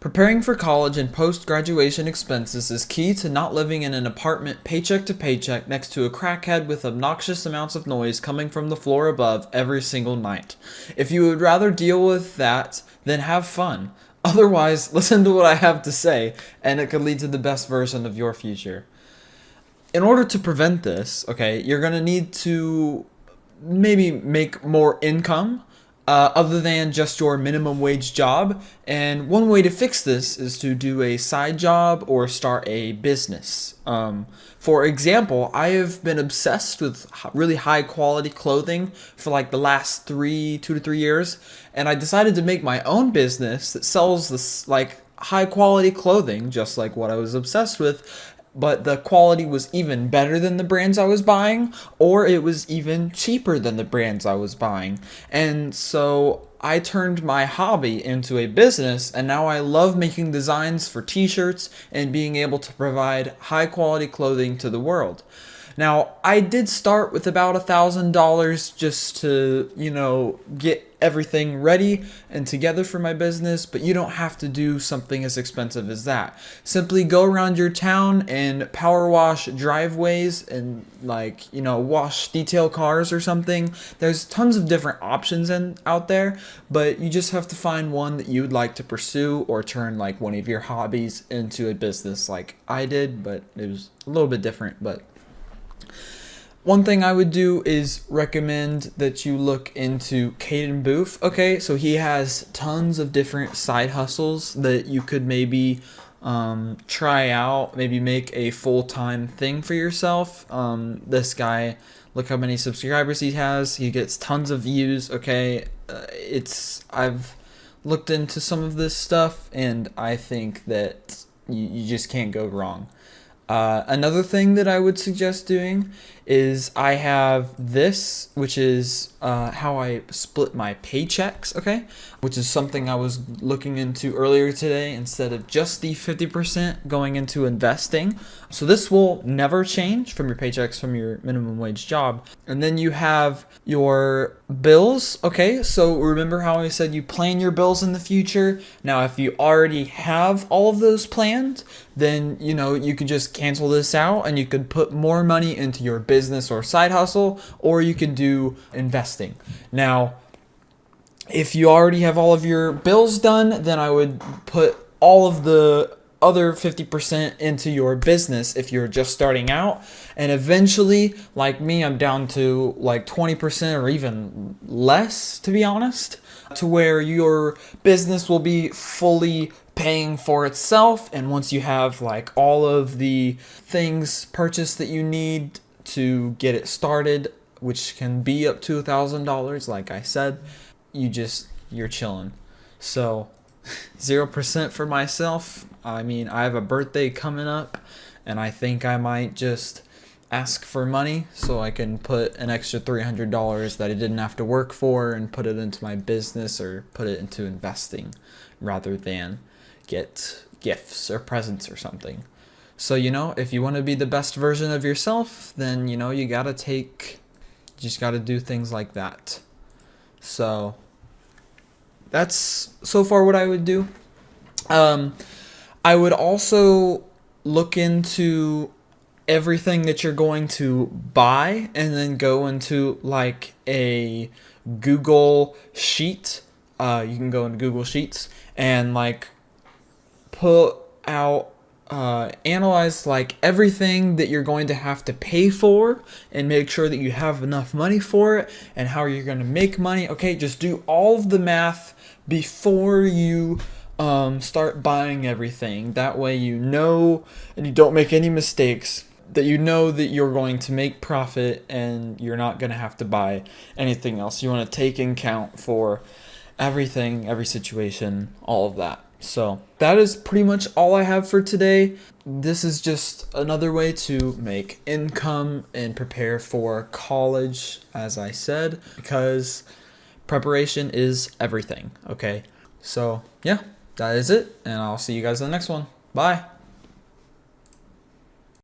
Preparing for college and post-graduation expenses is key to not living in an apartment paycheck to paycheck next to a crackhead with obnoxious amounts of noise coming from the floor above every single night. If you would rather deal with that, then have fun. Otherwise, listen to what I have to say, and it could lead to the best version of your future. In order to prevent this, okay, you're going to need to maybe make more income other than just your minimum wage job. And one way to fix this is to do a side job or start a business. For example, I have been obsessed with really high quality clothing for like the last 2 to 3 years, and I decided to make my own business that sells this like high quality clothing, just like what I was obsessed with, but the quality was even better than the brands I was buying, or it was even cheaper than the brands I was buying. And so I turned my hobby into a business, and now I love making designs for t-shirts and being able to provide high quality clothing to the world. Now, I did start with about $1,000 just to, get everything ready and together for my business, but you don't have to do something as expensive as that. Simply go around your town and power wash driveways and wash detail cars or something. There's tons of different options out there, but you just have to find one that you'd like to pursue or turn like one of your hobbies into a business like I did, but it was a little bit different, but one thing I would do is recommend that you look into Caden Booth. Okay, so he has tons of different side hustles that you could maybe try out, maybe make a full-time thing for yourself. This guy, look how many subscribers he has. He gets tons of views. Okay, I've looked into some of this stuff, and I think that you just can't go wrong. Another thing that I would suggest doing is I have this, which is how I split my paychecks, okay? Which is something I was looking into earlier today instead of just the 50% going into investing. So this will never change from your paychecks from your minimum wage job. And then you have your bills, okay? So remember how I said you plan your bills in the future? Now, if you already have all of those planned, then you could just cancel this out and you could put more money into your business or side hustle, or you could do investing. Now, if you already have all of your bills done, then I would put all of the other 50% into your business if you're just starting out. And eventually, like me, I'm down to like 20% or even less, to be honest, to where your business will be fully paying for itself. And once you have like all of the things purchased that you need to get it started, which can be up to $1,000, like I said, you're chilling. So 0% for myself. I mean, I have a birthday coming up, and I think I might just ask for money so I can put an extra $300 that I didn't have to work for and put it into my business or put it into investing rather than get gifts or presents or something. So, if you want to be the best version of yourself, then, you just got to do things like that. So that's so far what I would do. I would also look into everything that you're going to buy and then go into like a Google Sheet. You can go into Google Sheets and like put out analyze like everything that you're going to have to pay for and make sure that you have enough money for it and how you're going to make money. Okay, just do all of the math before you start buying everything. That way and you don't make any mistakes, that that you're going to make profit and you're not going to have to buy anything else. You want to take in account for everything, every situation, all of that. So that is pretty much all I have for today. This is just another way to make income and prepare for college, as I said, because preparation is everything, okay? So yeah, that is it, and I'll see you guys in the next one. Bye.